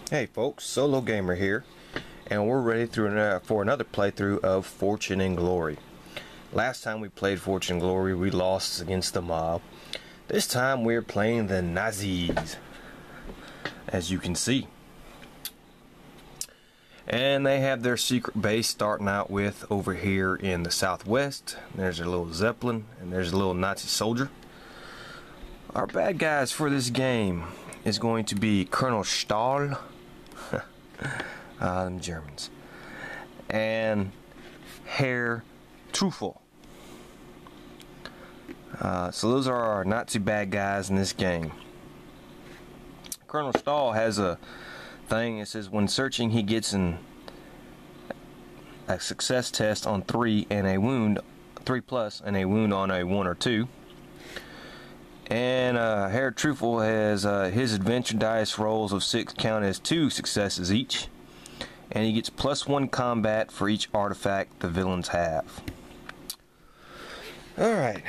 Hey folks, SoloGamer here, and we're ready for another playthrough of Fortune and Glory. Last time we played Fortune and Glory, we lost against the mob. This time we're playing the Nazis, as you can see. And they have their secret base starting out with over here in the southwest. There's a little Zeppelin, and there's a little Nazi soldier. Our bad guys for this game is going to be Colonel Stahl. Them Germans. And Herr Truffel. So those are our Nazi bad guys in this game. Colonel Stahl has a thing. It says when searching he gets a success test on 3 and a wound 3+ and a wound on a 1 or 2. And Herr Truffel has his adventure dice rolls of 6 count as 2 successes each, and he gets +1 combat for each artifact the villains have. Alright,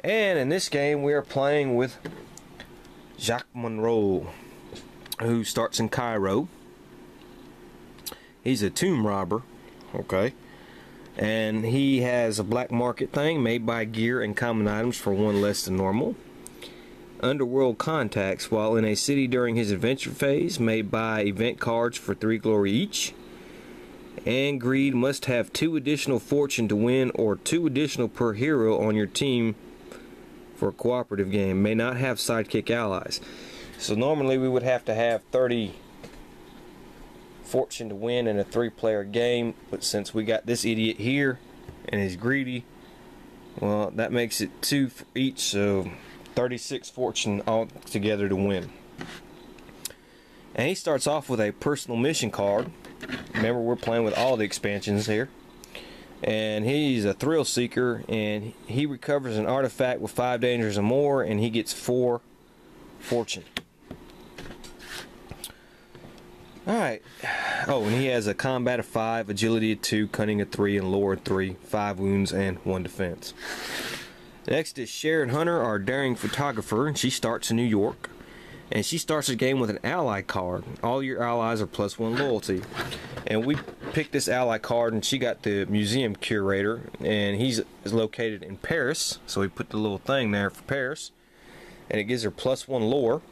and in this game we are playing with Jacques Monroe, who starts in Cairo. He's a tomb robber, okay, and he has a black market thing made by gear and common items for 1 less than normal. Underworld contacts while in a city during his adventure phase, made by event cards for 3 glory each. And greed, must have 2 additional fortune to win or 2 additional per hero on your team for a cooperative game. May not have sidekick allies. So normally we would have to have 30 fortune to win in a 3-player game, but since we got this idiot here and he's greedy, well, that makes it 2 for each, so 36 fortune all together to win. And he starts off with a personal mission card. Remember, we're playing with all the expansions here. And he's a thrill seeker, and he recovers an artifact with 5 dangers or more, and he gets 4 fortune. Alright. Oh, and he has a combat of 5, agility of 2, cunning of 3, and lore of 3, 5 wounds, and 1 defense. Next is Sharon Hunter, our daring photographer, and she starts in New York. And she starts the game with an ally card. All your allies are +1 loyalty. And we picked this ally card, and she got the museum curator, and he's located in Paris, so we put the little thing there for Paris. And it gives her +1 lore.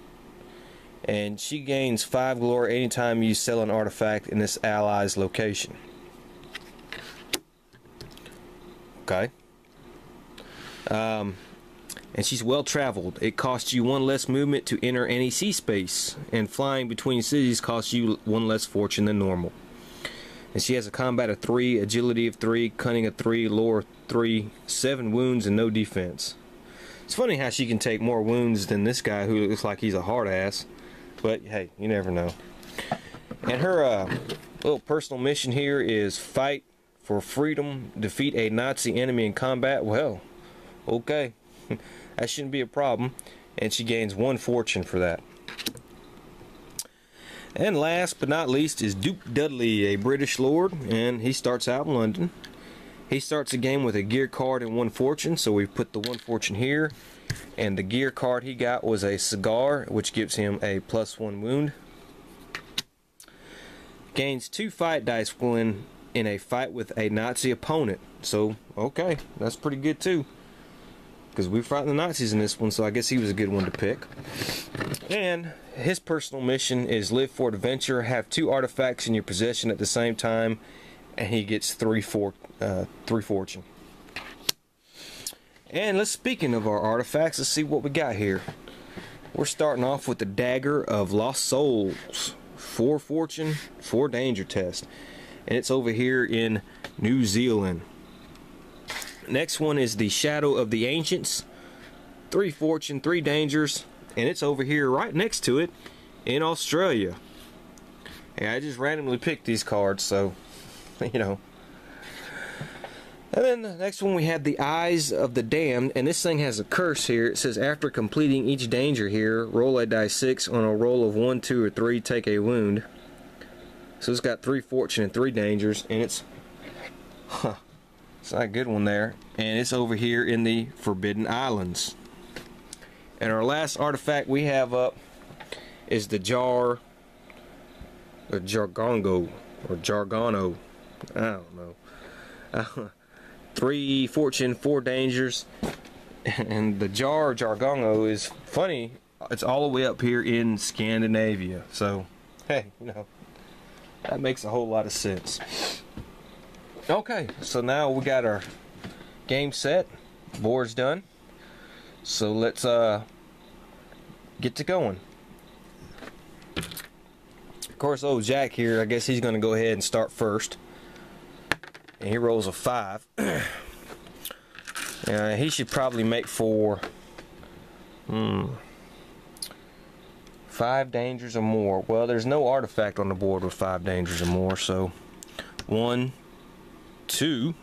And she gains 5 glory anytime you sell an artifact in this ally's location. Okay. And she's well traveled. It costs you 1 less movement to enter any sea space, and flying between cities costs you 1 less fortune than normal. And she has a combat of 3, agility of 3, cunning of 3, lore of 3, 7 wounds, and no defense. It's funny how she can take more wounds than this guy who looks like he's a hard ass. But hey, you never know. And her little personal mission here is fight for freedom, defeat a Nazi enemy in combat. Well, okay, that shouldn't be a problem. And she gains 1 fortune for that. And last but not least is Duke Dudley, a British lord, and he starts out in London. He starts the game with a gear card and 1 fortune, so we put the 1 fortune here. And the gear card he got was a cigar, which gives him a +1 wound. Gains 2 fight dice when in a fight with a Nazi opponent. So, okay, that's pretty good too. Because we fought the Nazis in this one, so I guess he was a good one to pick. And his personal mission is live for adventure, have 2 artifacts in your possession at the same time, and he gets 3 fortune. And speaking of our artifacts, let's see what we got here. We're starting off with the Dagger of Lost Souls, 4 fortune, 4 danger test, and it's over here in New Zealand. Next one is the Shadow of the Ancients, 3 fortune, 3 dangers, and it's over here right next to it in Australia. Yeah, I just randomly picked these cards, so you know. And then the next one we had the Eyes of the Damned, and this thing has a curse here. It says after completing each danger here, roll a die 6. On a roll of 1, 2, or 3, take a wound. So it's got 3 fortune and 3 dangers, and it's it's not a good one there. And it's over here in the Forbidden Islands. And our last artifact we have up is the Jargongo, or Jargano. I don't know. 3 fortune, 4 dangers. And the Jargongo is funny. It's all the way up here in Scandinavia. So, hey, you know, that makes a whole lot of sense. Okay, so now we got our game set. Board's done. So let's get to going. Of course, old Jack here, I guess he's going to go ahead and start first. And he rolls a 5. He should probably make for 5 dangers or more. Well, there's no artifact on the board with 5 dangers or more, so 1, 2,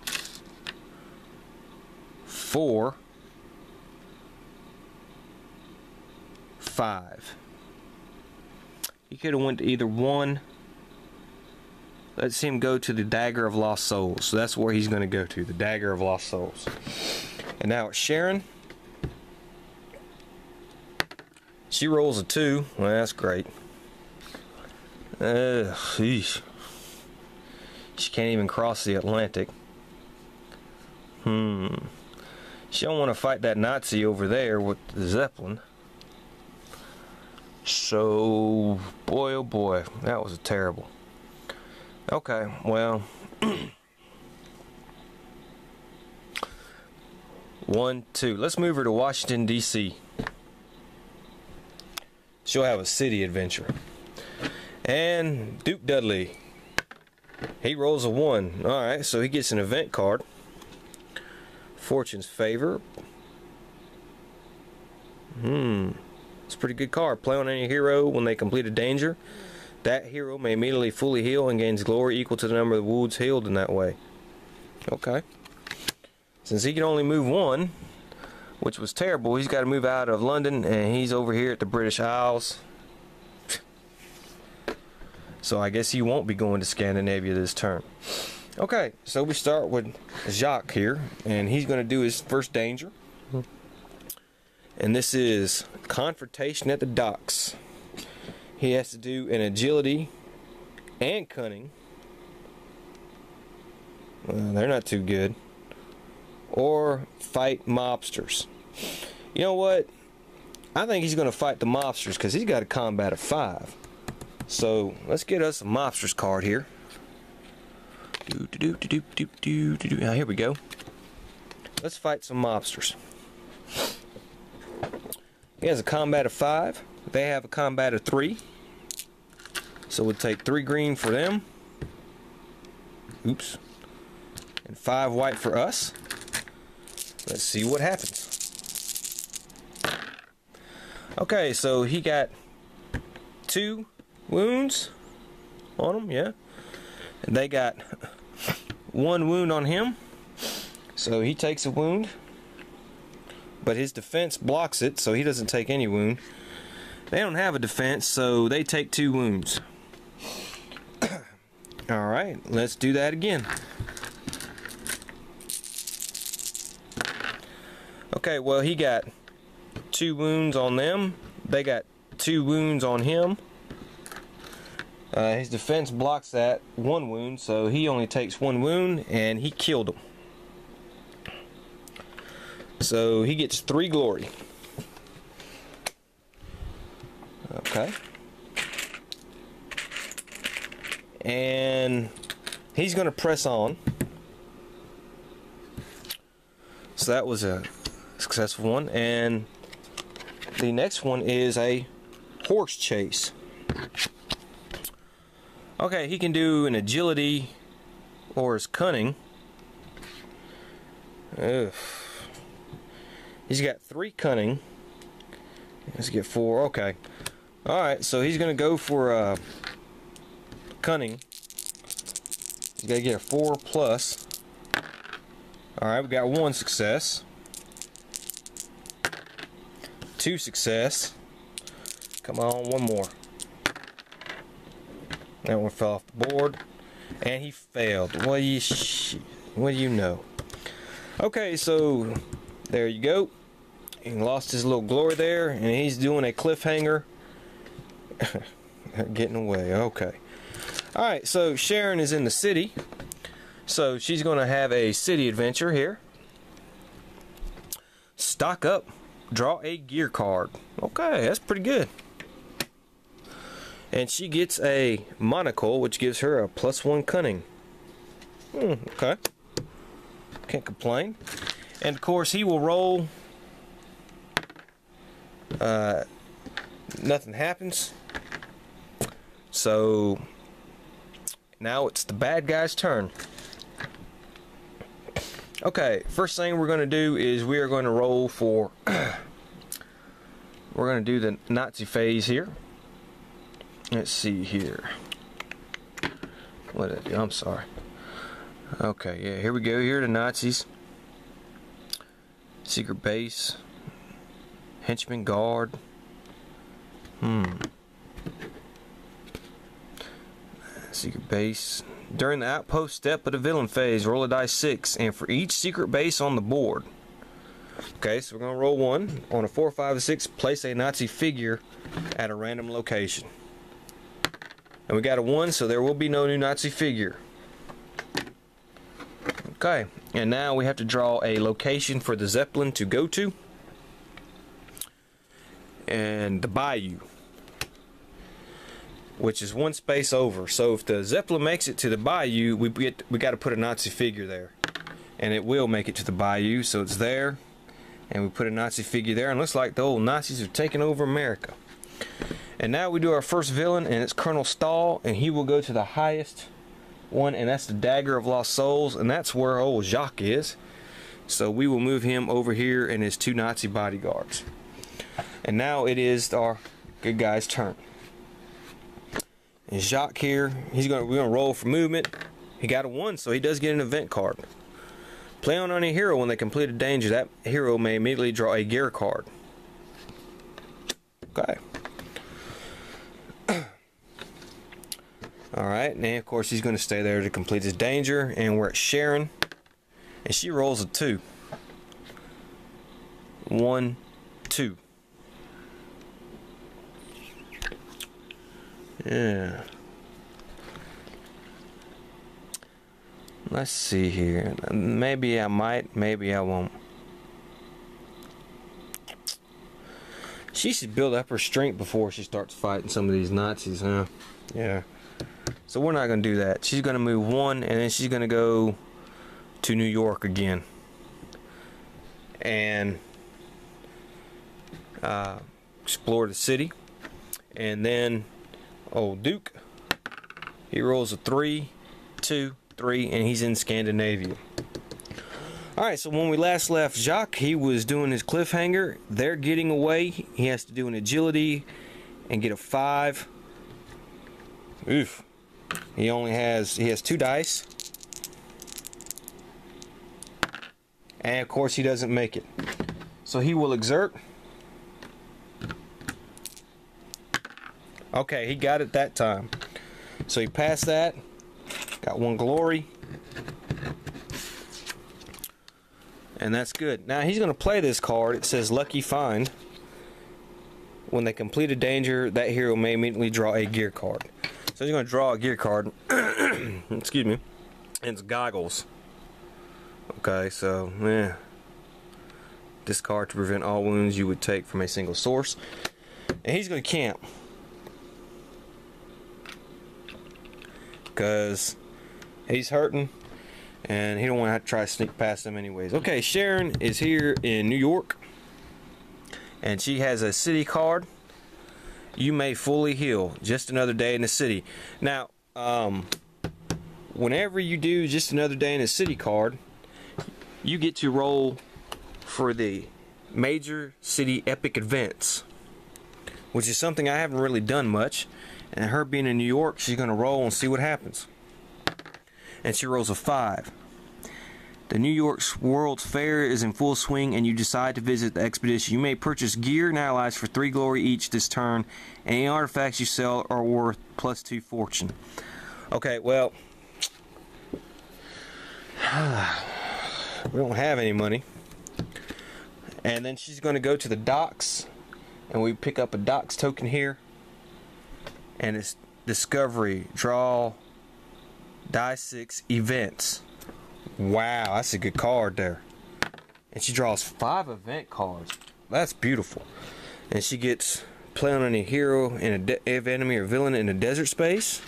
4, 5. He could have went to either 1. Let's see him go to the Dagger of Lost Souls. So that's where he's going to go to, the Dagger of Lost Souls. And now it's Sharon. She rolls a 2. Well, that's great. She can't even cross the Atlantic. She don't want to fight that Nazi over there with the Zeppelin. So, boy oh boy, that was terrible. Okay, well, 1, 2. Let's move her to Washington, D.C. She'll have a city adventure. And Duke Dudley, he rolls a 1. Alright, so he gets an event card. Fortune's Favor. It's a pretty good card. Play on any hero when they complete a danger. That hero may immediately fully heal and gains glory equal to the number of wounds healed in that way. Okay. Since he can only move 1, which was terrible, he's got to move out of London, and he's over here at the British Isles. So I guess he won't be going to Scandinavia this turn. Okay, so we start with Jacques here, and he's going to do his first danger. And this is Confrontation at the Docks. He has to do an agility and cunning. They're not too good. Or fight mobsters. You know what? I think he's going to fight the mobsters because he's got a combat of 5. So let's get us a mobsters card here. Now here we go. Let's fight some mobsters. He has a combat of 5. They have a combat of 3. So we'll take 3 green for them. Oops. And 5 white for us. Let's see what happens. Okay, so he got 2 wounds on him, yeah. And they got 1 wound on him. So he takes a wound. But his defense blocks it, so he doesn't take any wound. They don't have a defense, so they take 2 wounds. Alright, let's do that again. Okay, well, he got 2 wounds on them. They got 2 wounds on him. His defense blocks that 1 wound, so he only takes 1 wound, and he killed him. So he gets 3 glory. Okay. And he's going to press on. So that was a successful one. And the next one is a horse chase. Okay, he can do an agility or his cunning. Ugh. He's got 3 cunning. Let's get 4. Okay. Alright, so he's going to go for cunning. He's got to get a 4 plus. Alright, we got 1 success. 2 success. Come on, 1 more. That one fell off the board. And he failed. What do you know? Okay, so there you go. He lost his little glory there, and he's doing a cliffhanger They're getting away. Okay. Alright, so Sharon is in the city. So she's going to have a city adventure here. Stock up. Draw a gear card. Okay, that's pretty good. And she gets a monocle, which gives her a +1 cunning. Okay. Can't complain. And of course, he will roll. Nothing happens. So now it's the bad guy's turn. Okay, first thing we're going to do is we are going to roll for we're going to do the Nazi phase here. Let's see here. What did I do? I'm sorry. Okay, yeah, here we go. Here are the Nazis. Secret base. Henchman guard. Secret base. During the outpost step of the villain phase, roll a die 6, and for each secret base on the board. Okay, so we're going to roll 1. On a 4, 5, 6, place a Nazi figure at a random location. And we got a 1, so there will be no new Nazi figure. Okay, and now we have to draw a location for the Zeppelin to go to. And the Bayou, which is 1 space over. So if the Zeppelin makes it to the Bayou, we got to put a Nazi figure there, and it will make it to the Bayou. So it's there, and we put a Nazi figure there, and it looks like the old Nazis are taking over America. And now we do our first villain, and it's Colonel Stahl, and he will go to the highest one, and that's the Dagger of Lost Souls, and that's where old Jacques is. So we will move him over here and his 2 Nazi bodyguards. And now it is our good guy's turn. And Jacques here, we're gonna roll for movement. He got a 1, so he does get an event card. Play on a hero when they complete a danger. That hero may immediately draw a gear card. Okay. Alright, and of course he's going to stay there to complete his danger. And we're at Sharon. And she rolls a 2. 1, 2. Yeah. Let's see here. Maybe I might, maybe I won't. She should build up her strength before she starts fighting some of these Nazis, huh? Yeah. So we're not going to do that. She's going to move 1, and then she's going to go to New York again. And explore the city. And then old Duke, he rolls a 3, 2, 3, and he's in Scandinavia. Alright, so when we last left Jacques, he was doing his cliffhanger. They're getting away. He has to do an agility and get a 5. Oof. He has 2 dice. And of course he doesn't make it. So he will exert. Okay, he got it that time. So he passed that. Got 1 glory. And that's good. Now he's going to play this card. It says Lucky Find. When they complete a danger, that hero may immediately draw a gear card. So he's going to draw a gear card. Excuse me. And it's Goggles. Okay, so, discard to prevent all wounds you would take from a single source. And he's going to camp. Because he's hurting. And he don't want to have to try to sneak past them anyways. Okay, Sharon is here in New York. And she has a city card. You may fully heal. Just another day in the city. Now, whenever you do just another day in the city card, you get to roll for the major city epic events, which is something I haven't really done much. And her being in New York, she's going to roll and see what happens. And she rolls a 5. The New York World's Fair is in full swing, and you decide to visit the expedition. You may purchase gear and allies for 3 glory each this turn. Any artifacts you sell are worth +2 fortune. Okay, well, we don't have any money. And then she's going to go to the docks, and we pick up a docks token here. and it's Discovery, Draw, Die 6 Events. Wow, that's a good card there. And she draws 5 event cards. That's beautiful. And she gets play on any hero in a enemy or villain in a desert space.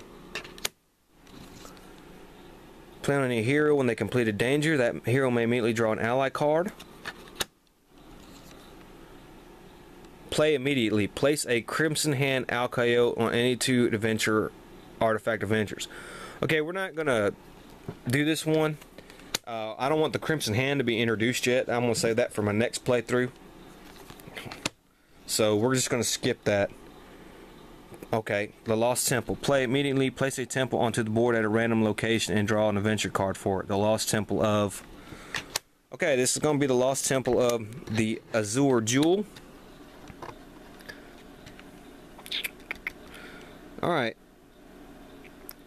Play on any hero when they complete a danger. That hero may immediately draw an ally card. Play immediately. Place a Crimson Hand Alkayo on any 2 adventure artifact adventures. Okay, we're not gonna do this one. I don't want the Crimson Hand to be introduced yet. I'm gonna save that for my next playthrough. So we're just gonna skip that. Okay, the Lost Temple. Play immediately. Place a temple onto the board at a random location and draw an adventure card for it. The Lost Temple of. Okay, this is gonna be the Lost Temple of the Azure Jewel. Alright,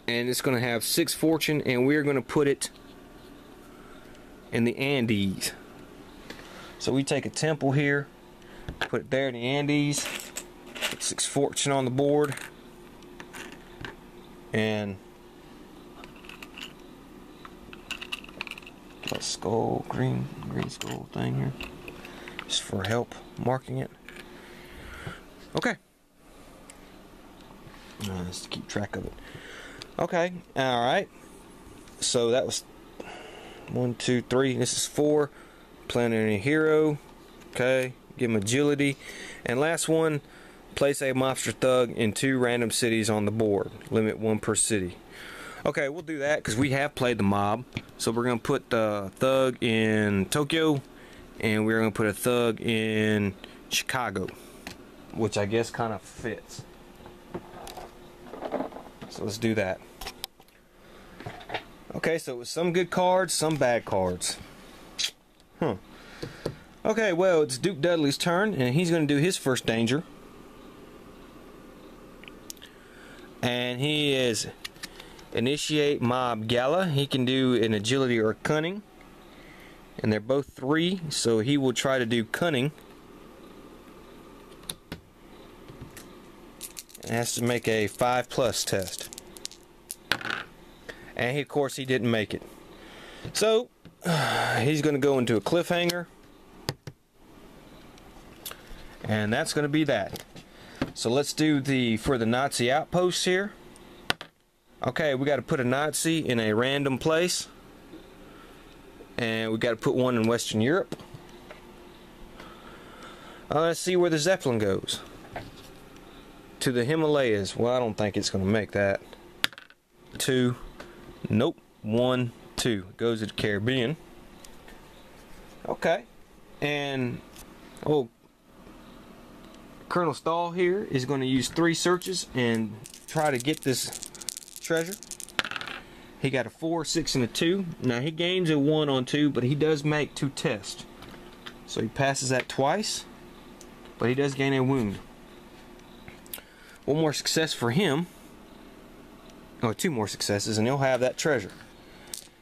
and it's going to have 6 fortune, and we're going to put it in the Andes. So we take a temple here, put it there in the Andes, put 6 fortune on the board, and a skull, green skull thing here, just for help marking it. Okay. Just to keep track of it. Okay, alright. So that was 1, 2, 3. This is 4. Planetary hero. Okay, give him agility. And last one, place a monster thug in 2 random cities on the board. Limit 1 per city. Okay, we'll do that because we have played the mob. So we're going to put the thug in Tokyo, and we're going to put a thug in Chicago, which I guess kind of fits. So let's do that. Okay, so it was some good cards, some bad cards. Okay, well, it's Duke Dudley's turn, and he's going to do his first danger. And he is Initiate Mob Gala. He can do an agility or a cunning. And they're both 3, so he will try to do cunning. It has to make a 5+ test. And of course he didn't make it. So he's going to go into a cliffhanger. And that's going to be that. So let's do for the Nazi outposts here. Okay, we got to put a Nazi in a random place. And we got to put one in Western Europe. Let's see where the Zeppelin goes. To the Himalayas. Well, I don't think it's going to make that. 2. Nope. 1, 2. Goes to the Caribbean. Okay. And Colonel Stahl here is going to use 3 searches and try to get this treasure. He got a 4, 6, and a 2. Now he gains a 1 on 2, but he does make 2 tests. So he passes that twice, but he does gain a wound. 1 more success for him. Oh, 2 more successes, and he'll have that treasure.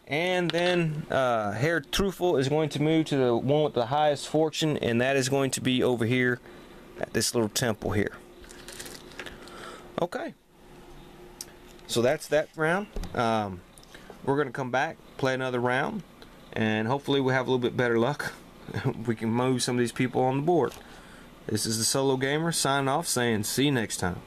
And then Herr Truffel is going to move to the one with the highest fortune, and that is going to be over here at this little temple here. Okay. So that's that round. We're going to come back, play another round, and hopefully we'll have a little bit better luck. We can move some of these people on the board. This is the SoloGamer signing off, saying see you next time.